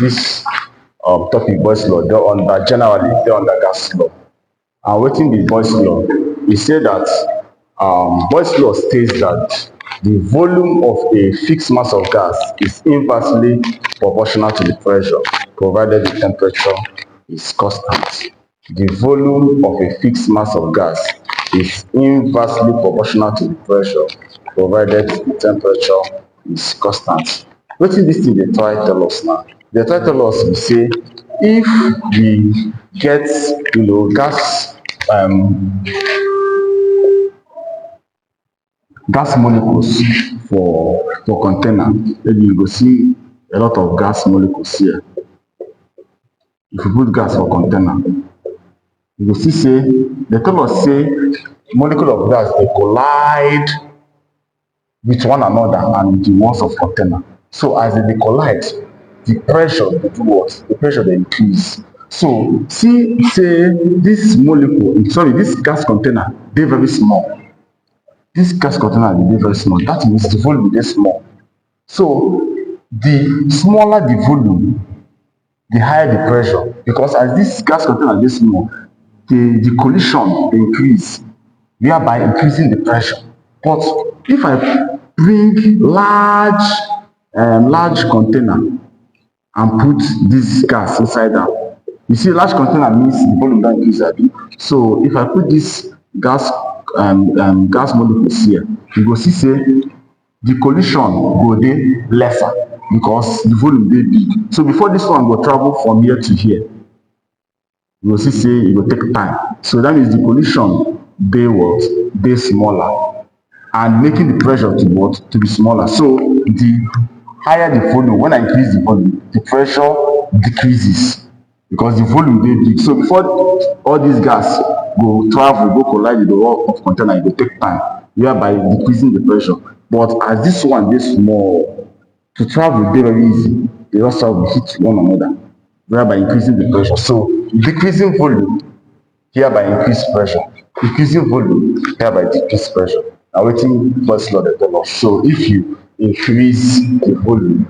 this topic Boyle's law, they're under gas law. And wetin be Boyle's law? E say that Boyle's law states that the volume of a fixed mass of gas is inversely proportional to the pressure, provided the temperature is constant. The volume of a fixed mass of gas is inversely proportional to the pressure, provided the temperature is constant. Wetin dis thing dey try tell us now? Dey try tell us be say if we get gas gas molecules for container, maybe you go see a lot of gas molecules here. If you put gas for container, you go see say dey tell us say molecule of gas dey collide with one another and with the walls of container. So as they collide, the pressure dey do what? The pressure dey increase. So see say this molecule, sorry, this gas container dey very small. This gas container dey very small. That means the volume dey small. So the smaller the volume, the higher the pressure, because as this gas container dey small, the collision dey increase, thereby increasing the pressure. But if I bring large container and put this gas inside am, you see large container means the volume don increase abi. So if I put this gas molecules here, you go see say the collision go dey lesser because the volume dey big. So before this one go travel from here to here, you go see say e go take time. So that means the collision dey what? Dey smaller, and making the pressure to what? To be smaller. So the higher the volume, when I increase the volume, the pressure decreases because the volume dey big. So before all this gas go travel, go collide with the wall of container, e go take time, whereby decreasing the pressure. But as this one dey small, to travel dey very easy. They just travel hit one another, thereby increasing the pressure. So decreasing volume hereby increase pressure, increasing volume hereby decrease pressure. Na wetin Boyle's law dey tell us. So if you increase the volume,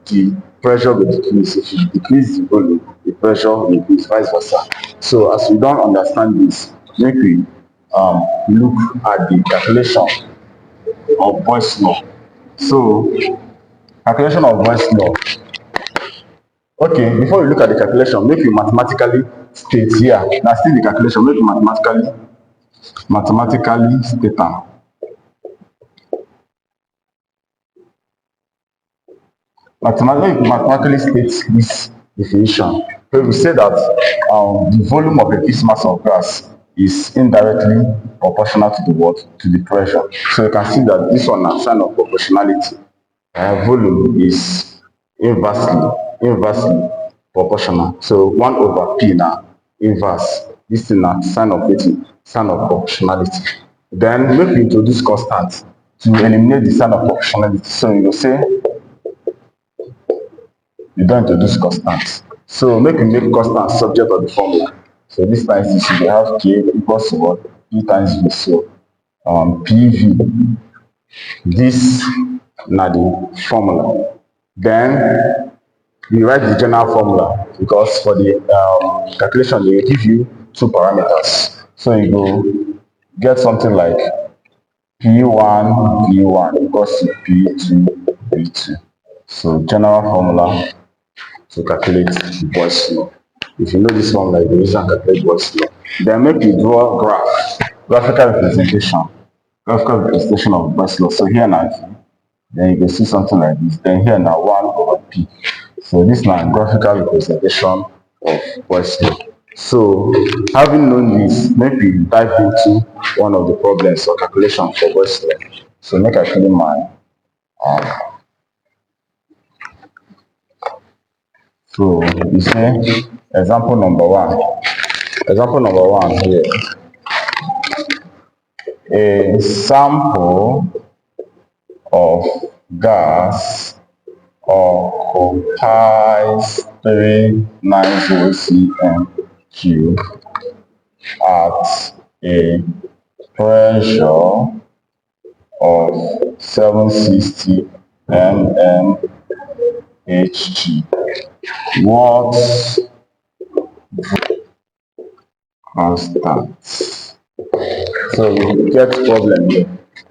the pressure will decrease. If you decrease the volume, the pressure will increase, vice versa. So as we don understand this, make we look at the calculation of Boyle's law. So calculation of Boyle's law. Okay, before we look at the calculation, make we mathematically state here. Na still the calculation, make we mathematically state am. Mathematically state this definition. So we say that the volume of a fixed mass of gas is indirectly proportional to the what? To the pressure. So you can see that this one na sign of proportionality. Volume is inversely proportional. So 1 over P na inverse. This thing na sign of wetin? Sign of proportionality. Then make we introduce constant to eliminate the sign of proportionality. So you go say you don introduce constant. So make we make constant subject of the formula. So this times this, you go have K equals to what? P times V. So PV. This na the formula. Then we write the general formula because for the calculation they will give you two parameters. So you go get something like P1 V1 equals to P2 V2. So general formula to calculate Boyle's law. If you know this formula, you go use and calculate Boyle's law. Then make you draw graphical representation of Boyle's law. So here now, then you can see something like this. Then here now 1 over P. So this now graphical representation of Boyle's law. So having known this, make we dive into one of the problems or calculation for Boyle's law. So make I clean my so you say example number one. Example number one here. A sample of gas occupies 390 cm3 at a pressure of 760 mmHg what constant. So we get problem here.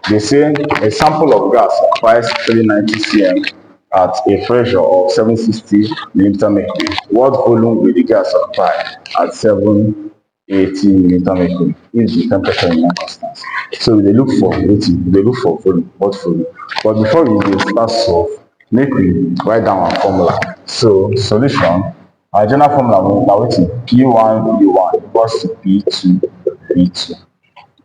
They say a sample of gas occupies 390 cm at a pressure of 760 millimeter mercury. What volume will the gas occupy at 780 millimeter mercury if the temperature remain constant? So they look for wetin? They look for volume, what volume? But before we dey start solve, make we write down our formula. So solution, our general formula na wetin? P1 V1 equals to P2 V2.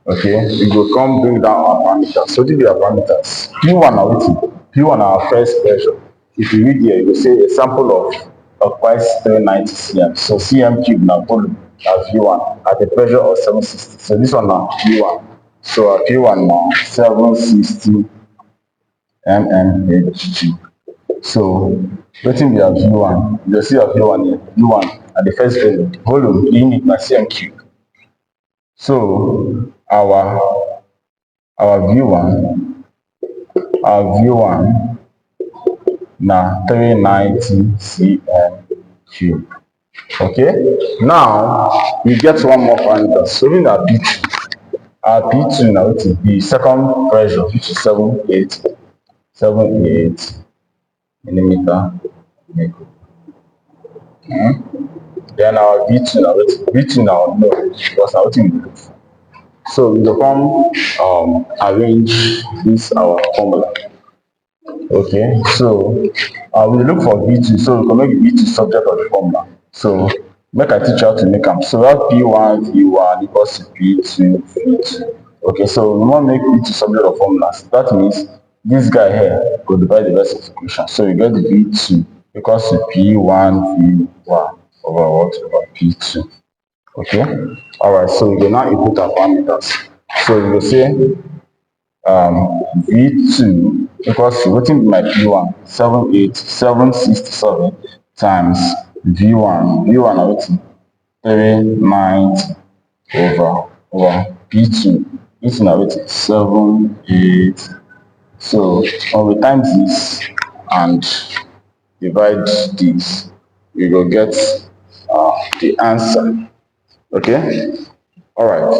Okay, we go come bring down our parameters. So wetin be our parameters? P1 na wetin? P1 na our first pressure. If you read here, you go say a sample of occupies 390 cm. So cm cube na volume na V1 at a pressure of 760. So this one na P1. So our P1 na 760 mmHg. So wetin be our V1? You go see our V1 here. V1 at the first volume unit na cm cube. So our V1 na 390 cm cube. Okay, now we get one more parameter. So we na P2. Our P2 na wetin? The second pressure, which is 78 millimeter mercury. Then our V2 na wetin? V2 na unknown because na wetin we dey look for. So we go come arrange this our formula. Okay, so we dey look for V2, so we go make V2 subject of the formula. So make I teach you how to make am. So we have P1 V1 equals to P2 V2. Okay, so we wan make V2 subject of formulas. That means this guy here go divide the rest of the equation. So you get the V2 equals to P1 V1 over what? Over P2. Okay, alright, so we go now input our parameters. So we go say V2 equals to wetin be my P1? 767 times V1. V1 na wetin? 390 over P2. This na wetin? 780. So when we times this and divide this, we go get the answer. Okay, alright.